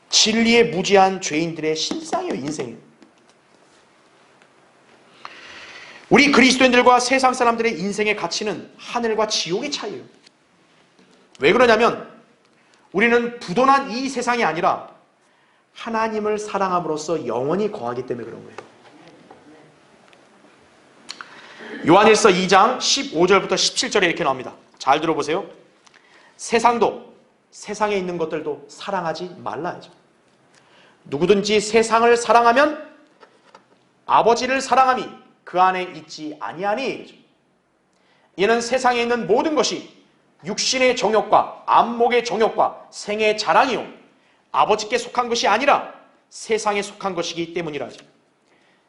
진리에 무지한 죄인들의 실상이에요. 인생이에요. 우리 그리스도인들과 세상 사람들의 인생의 가치는 하늘과 지옥의 차이예요. 왜 그러냐면 우리는 부도난 이 세상이 아니라 하나님을 사랑함으로써 영원히 거하기 때문에 그런 거예요. 요한일서 2장 15절부터 17절에 이렇게 나옵니다. 잘 들어보세요. 세상도, 세상에 있는 것들도 사랑하지 말라야죠. 누구든지 세상을 사랑하면 아버지를 사랑함이 그 안에 있지 아니하니. 이는 세상에 있는 모든 것이 육신의 정욕과 안목의 정욕과 생의 자랑이요 아버지께 속한 것이 아니라 세상에 속한 것이기 때문이라 하죠.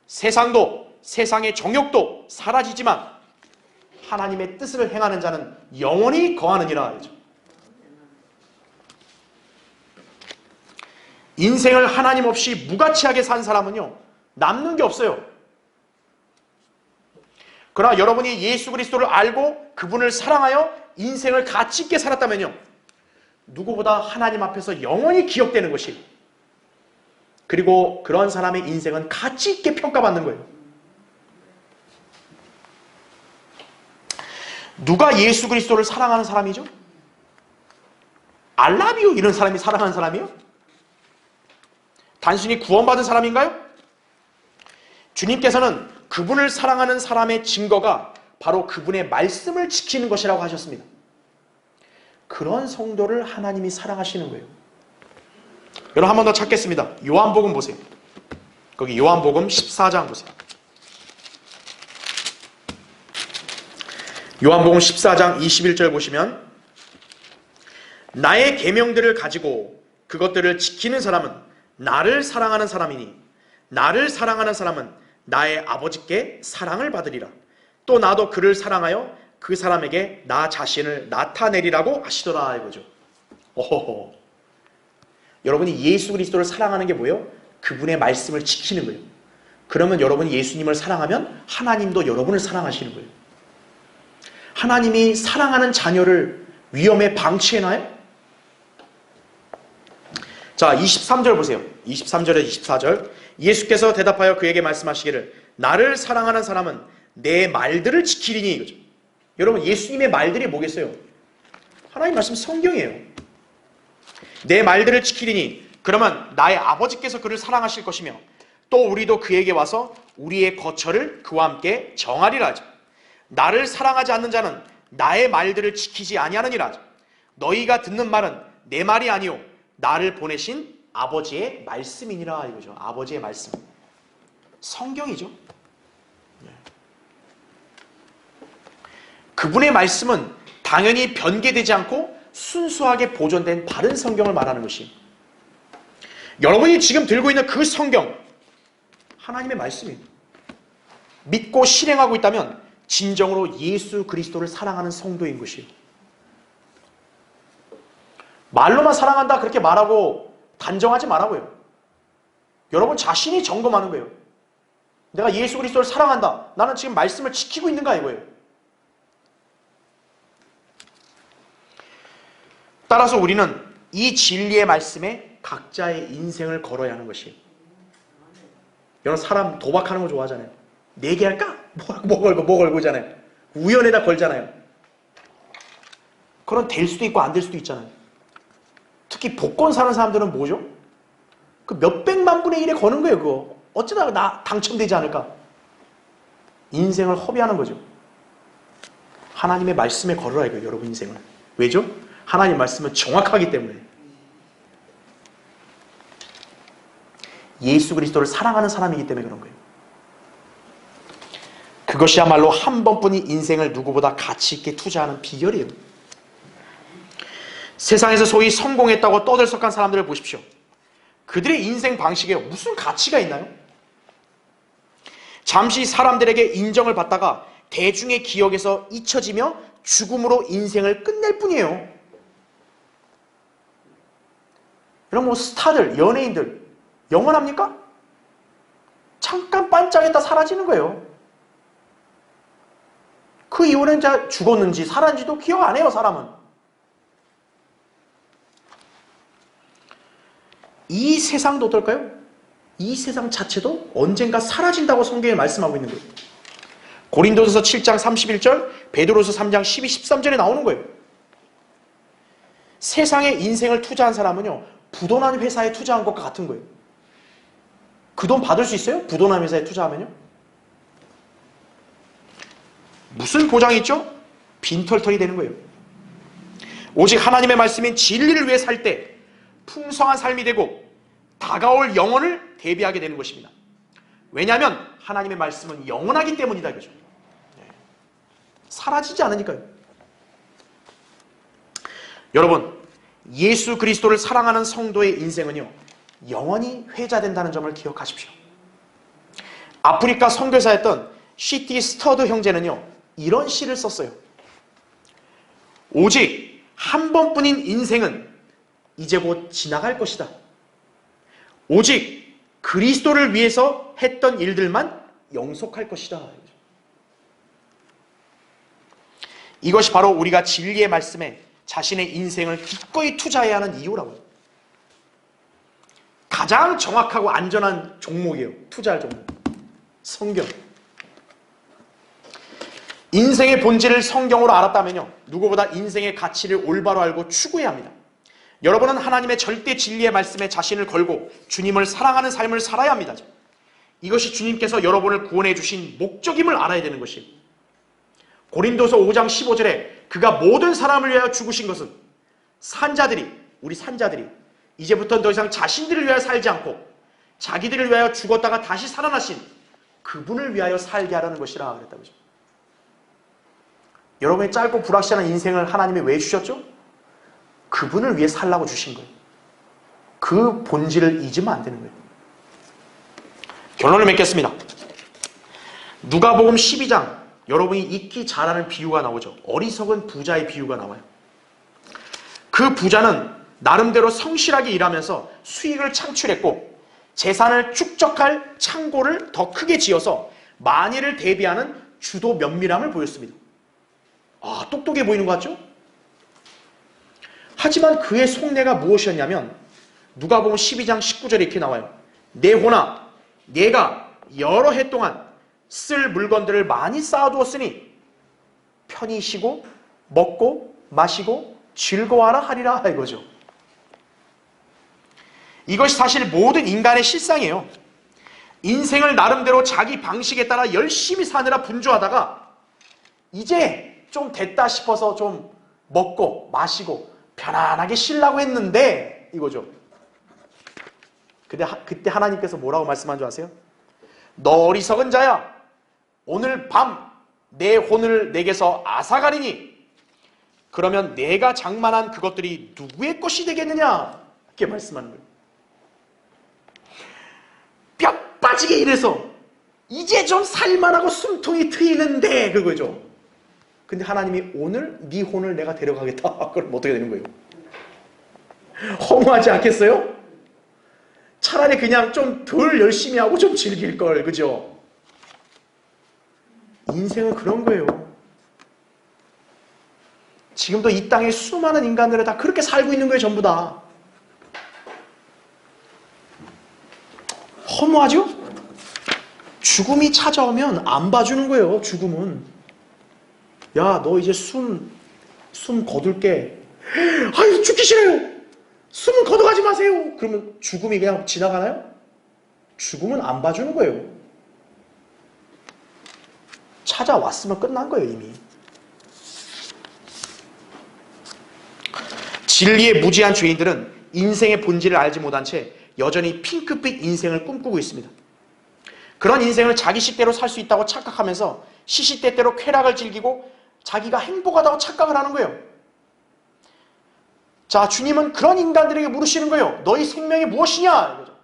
세상도 세상의 정욕도 사라지지만 하나님의 뜻을 행하는 자는 영원히 거하느니라 하죠. 인생을 하나님 없이 무가치하게 산 사람은요, 남는 게 없어요. 그러나 여러분이 예수 그리스도를 알고 그분을 사랑하여 인생을 가치 있게 살았다면요, 누구보다 하나님 앞에서 영원히 기억되는 것이, 그리고 그런 사람의 인생은 가치 있게 평가받는 거예요. 누가 예수 그리스도를 사랑하는 사람이죠? 알라비오 이런 사람이 사랑하는 사람이요? 단순히 구원받은 사람인가요? 주님께서는 그분을 사랑하는 사람의 증거가 바로 그분의 말씀을 지키는 것이라고 하셨습니다. 그런 성도를 하나님이 사랑하시는 거예요. 여러분 한 번 더 찾겠습니다. 요한복음 보세요. 거기 요한복음 14장 보세요. 요한복음 14장 21절 보시면 나의 계명들을 가지고 그것들을 지키는 사람은 나를 사랑하는 사람이니 나를 사랑하는 사람은 나의 아버지께 사랑을 받으리라. 또 나도 그를 사랑하여 그 사람에게 나 자신을 나타내리라고 하시더라 이거죠. 오호호. 여러분이 예수 그리스도를 사랑하는 게 뭐예요? 그분의 말씀을 지키는 거예요. 그러면 여러분이 예수님을 사랑하면 하나님도 여러분을 사랑하시는 거예요. 하나님이 사랑하는 자녀를 위험에 방치해놔요? 자, 23절 보세요. 23절에 24절. 예수께서 대답하여 그에게 말씀하시기를 나를 사랑하는 사람은 내 말들을 지키리니 이거죠. 여러분 예수님의 말들이 뭐겠어요? 하나님 말씀 성경이에요. 내 말들을 지키리니 그러면 나의 아버지께서 그를 사랑하실 것이며 또 우리도 그에게 와서 우리의 거처를 그와 함께 정하리라 하죠. 나를 사랑하지 않는 자는 나의 말들을 지키지 아니하느니라 하죠. 너희가 듣는 말은 내 말이 아니요 나를 보내신 아버지의 말씀이니라 이거죠. 아버지의 말씀. 성경이죠. 그분의 말씀은 당연히 변개되지 않고 순수하게 보존된 바른 성경을 말하는 것이, 여러분이 지금 들고 있는 그 성경 하나님의 말씀이에요. 믿고 실행하고 있다면 진정으로 예수 그리스도를 사랑하는 성도인 것이에요. 말로만 사랑한다 그렇게 말하고 단정하지 말라고요. 여러분 자신이 점검하는 거예요. 내가 예수 그리스도를 사랑한다. 나는 지금 말씀을 지키고 있는가 이거예요. 따라서 우리는 이 진리의 말씀에 각자의 인생을 걸어야 하는 것이에요. 여러분 사람 도박하는 거 좋아하잖아요. 내게 할까? 뭐 걸고잖아요. 우연에다 걸잖아요. 그런 될 수도 있고 안 될 수도 있잖아요. 특히 복권 사는 사람들은 뭐죠? 그 몇백만 분의 1에 거는 거예요. 그거 어쩌다가 나 당첨되지 않을까? 인생을 허비하는 거죠. 하나님의 말씀에 걸어라 이거예요. 여러분 인생을. 왜죠? 하나님 말씀은 정확하기 때문에. 예수 그리스도를 사랑하는 사람이기 때문에 그런 거예요. 그것이야말로 한 번뿐인 인생을 누구보다 가치 있게 투자하는 비결이에요. 세상에서 소위 성공했다고 떠들썩한 사람들을 보십시오. 그들의 인생 방식에 무슨 가치가 있나요? 잠시 사람들에게 인정을 받다가 대중의 기억에서 잊혀지며 죽음으로 인생을 끝낼 뿐이에요. 여러분 뭐 스타들, 연예인들 영원합니까? 잠깐 반짝했다 사라지는 거예요. 그 이후는 이제 죽었는지 살았는지도 기억 안 해요, 사람은. 이 세상도 어떨까요? 이 세상 자체도 언젠가 사라진다고 성경에 말씀하고 있는 거예요. 고린도전서 7장 31절, 베드로서 3장 12, 13절에 나오는 거예요. 세상에 인생을 투자한 사람은요, 부도난 회사에 투자한 것과 같은 거예요. 그 돈 받을 수 있어요? 부도난 회사에 투자하면요? 무슨 보장이 있죠? 빈털털이 되는 거예요. 오직 하나님의 말씀인 진리를 위해 살 때 풍성한 삶이 되고 다가올 영혼을 대비하게 되는 것입니다. 왜냐하면 하나님의 말씀은 영원하기 때문이다 이거죠. 사라지지 않으니까요. 여러분, 예수 그리스도를 사랑하는 성도의 인생은요, 영원히 회자된다는 점을 기억하십시오. 아프리카 선교사였던 C.T. 스터드 형제는요, 이런 시를 썼어요. 오직 한 번뿐인 인생은 이제 곧 지나갈 것이다. 오직 그리스도를 위해서 했던 일들만 영속할 것이다. 이것이 바로 우리가 진리의 말씀에 자신의 인생을 기꺼이 투자해야 하는 이유라고요. 가장 정확하고 안전한 종목이에요. 투자할 종목. 성경. 인생의 본질을 성경으로 알았다면요, 누구보다 인생의 가치를 올바로 알고 추구해야 합니다. 여러분은 하나님의 절대 진리의 말씀에 자신을 걸고 주님을 사랑하는 삶을 살아야 합니다. 이것이 주님께서 여러분을 구원해 주신 목적임을 알아야 되는 것이에요. 고린도서 5장 15절에 그가 모든 사람을 위하여 죽으신 것은 우리 산자들이 이제부터는 더 이상 자신들을 위하여 살지 않고 자기들을 위하여 죽었다가 다시 살아나신 그분을 위하여 살게 하라는 것이라 그랬다고 하죠. 여러분의 짧고 불확실한 인생을 하나님이 왜 주셨죠? 그분을 위해 살라고 주신 거예요. 그 본질을 잊으면 안 되는 거예요. 결론을 맺겠습니다. 누가복음 12장, 여러분이 읽기 잘하는 비유가 나오죠. 어리석은 부자의 비유가 나와요. 그 부자는 나름대로 성실하게 일하면서 수익을 창출했고 재산을 축적할 창고를 더 크게 지어서 만일을 대비하는 주도 면밀함을 보였습니다. 아, 똑똑해 보이는 것 같죠? 하지만 그의 속내가 무엇이었냐면 누가복음 12장 19절에 이렇게 나와요. 내 호나 내가 여러 해 동안 쓸 물건들을 많이 쌓아두었으니 편히 쉬고 먹고 마시고 즐거워하라 하리라 이거죠. 이것이 사실 모든 인간의 실상이에요. 인생을 나름대로 자기 방식에 따라 열심히 사느라 분주하다가 이제 좀 됐다 싶어서 좀 먹고 마시고 편안하게 쉬려고 했는데 이거죠. 그때 하나님께서 뭐라고 말씀한 줄 아세요? 너 어리석은 자야, 오늘 밤 내 혼을 내게서 앗아가리니 그러면 내가 장만한 그것들이 누구의 것이 되겠느냐 이렇게 말씀하는 거예요. 뼈 빠지게 일해서 이제 좀 살만하고 숨통이 트이는데 그거죠. 근데 하나님이 오늘 네 혼을 내가 데려가겠다. 그럼 어떻게 되는 거예요? 허무하지 않겠어요? 차라리 그냥 좀 덜 열심히 하고 좀 즐길 걸, 그죠? 인생은 그런 거예요. 지금도 이 땅에 수많은 인간들이 다 그렇게 살고 있는 거예요, 전부 다. 허무하죠? 죽음이 찾아오면 안 봐주는 거예요, 죽음은. 야, 너 이제 숨 거둘게. 아유, 죽기 싫어요. 숨은 거둬가지 마세요. 그러면 죽음이 그냥 지나가나요? 죽음은 안 봐주는 거예요. 찾아왔으면 끝난 거예요, 이미. 진리에 무지한 죄인들은 인생의 본질을 알지 못한 채 여전히 핑크빛 인생을 꿈꾸고 있습니다. 그런 인생을 자기 식대로 살 수 있다고 착각하면서 시시때때로 쾌락을 즐기고 자기가 행복하다고 착각을 하는 거예요. 자, 주님은 그런 인간들에게 물으시는 거예요. 너희 생명이 무엇이냐? 이거죠.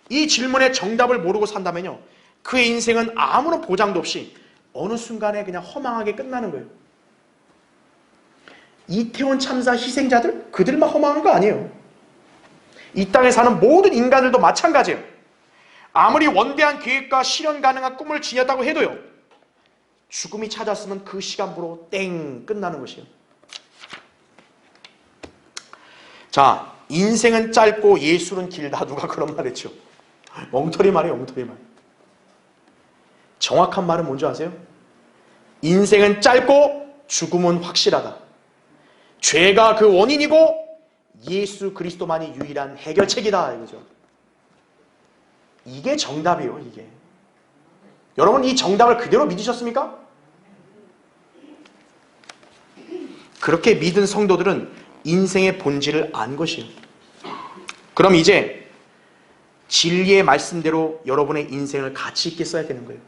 이 질문의 정답을 모르고 산다면요, 그의 인생은 아무런 보장도 없이 어느 순간에 그냥 허망하게 끝나는 거예요. 이태원 참사 희생자들? 그들만 허망한 거 아니에요. 이 땅에 사는 모든 인간들도 마찬가지예요. 아무리 원대한 계획과 실현 가능한 꿈을 지녔다고 해도요, 죽음이 찾았으면 그 시간부로 땡 끝나는 것이에요. 자, 인생은 짧고 예술은 길다. 누가 그런 말 했죠? 엉터리 말이에요, 엉터리 말. 정확한 말은 뭔지 아세요? 인생은 짧고 죽음은 확실하다. 죄가 그 원인이고 예수 그리스도만이 유일한 해결책이다, 이거죠. 이게 정답이에요, 이게. 여러분, 이 정답을 그대로 믿으셨습니까? 그렇게 믿은 성도들은 인생의 본질을 안 것이에요. 그럼 이제 진리의 말씀대로 여러분의 인생을 가치 있게 써야 되는 거예요.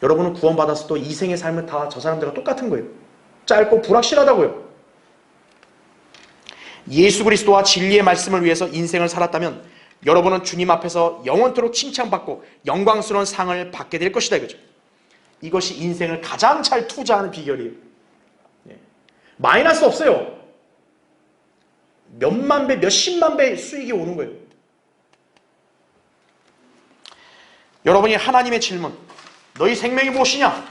여러분은 구원받았어도 이생의 삶은 다 저 사람들과 똑같은 거예요. 짧고 불확실하다고요. 예수 그리스도와 진리의 말씀을 위해서 인생을 살았다면 여러분은 주님 앞에서 영원토록 칭찬받고 영광스러운 상을 받게 될 것이다, 이거죠. 이것이 인생을 가장 잘 투자하는 비결이에요. 마이너스 없어요. 몇만 배, 몇십만 배 수익이 오는 거예요. 여러분이 하나님의 질문, 너희 생명이 무엇이냐?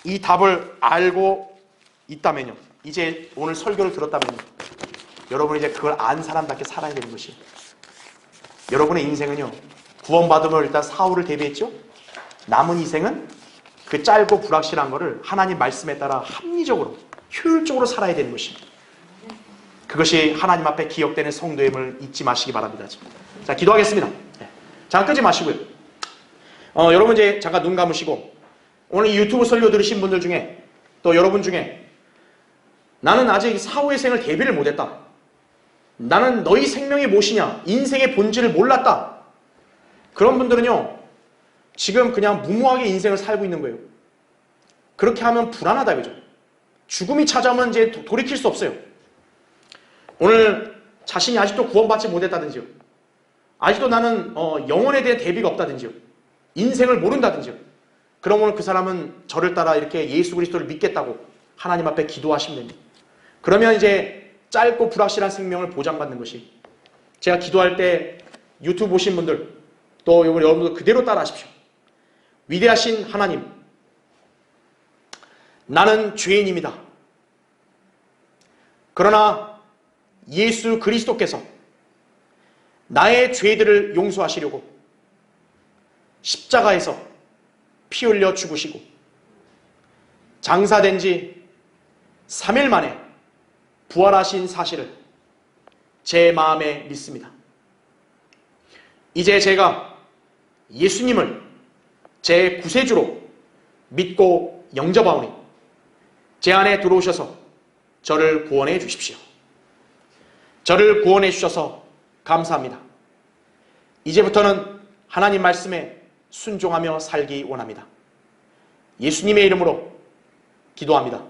이 답을 알고 있다면요, 이제 오늘 설교를 들었다면요, 여러분이 이제 그걸 안 사람답게 살아야 되는 것이에요. 여러분의 인생은요, 구원받으면 일단 사후를 대비했죠? 남은 인생은 그 짧고 불확실한 거를 하나님 말씀에 따라 합리적으로, 효율적으로 살아야 되는 것입니다. 그것이 하나님 앞에 기억되는 성도임을 잊지 마시기 바랍니다. 자, 기도하겠습니다. 잠깐 끄지 마시고요. 여러분 이제 잠깐 눈 감으시고, 오늘 이 유튜브 설교 들으신 분들 중에, 또 여러분 중에 나는 아직 사후의 생을 대비를 못했다, 나는 너희 생명이 무엇이냐, 인생의 본질을 몰랐다, 그런 분들은요, 지금 그냥 무모하게 인생을 살고 있는 거예요. 그렇게 하면 불안하다, 그죠? 죽음이 찾아오면 이제 돌이킬 수 없어요. 오늘 자신이 아직도 구원받지 못했다든지요, 아직도 나는 영혼에 대한 대비가 없다든지요, 인생을 모른다든지요, 그럼 오늘 그 사람은 저를 따라 이렇게 예수 그리스도를 믿겠다고 하나님 앞에 기도하시면 됩니다. 그러면 이제 짧고 불확실한 생명을 보장받는 것이, 제가 기도할 때 유튜브 보신 분들, 또 여러분들 그대로 따라 하십시오. 위대하신 하나님, 나는 죄인입니다. 그러나 예수 그리스도께서 나의 죄들을 용서하시려고 십자가에서 피 흘려 죽으시고 장사된 지 3일 만에 부활하신 사실을 제 마음에 믿습니다. 이제 제가 예수님을 제 구세주로 믿고 영접하오니 제 안에 들어오셔서 저를 구원해 주십시오. 저를 구원해 주셔서 감사합니다. 이제부터는 하나님 말씀에 순종하며 살기 원합니다. 예수님의 이름으로 기도합니다.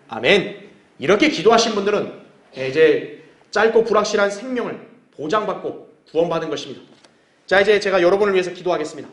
아멘. 이렇게 기도하신 분들은 이제 짧고 불확실한 생명을 보장받고 구원받은 것입니다. 자, 이제 제가 여러분을 위해서 기도하겠습니다.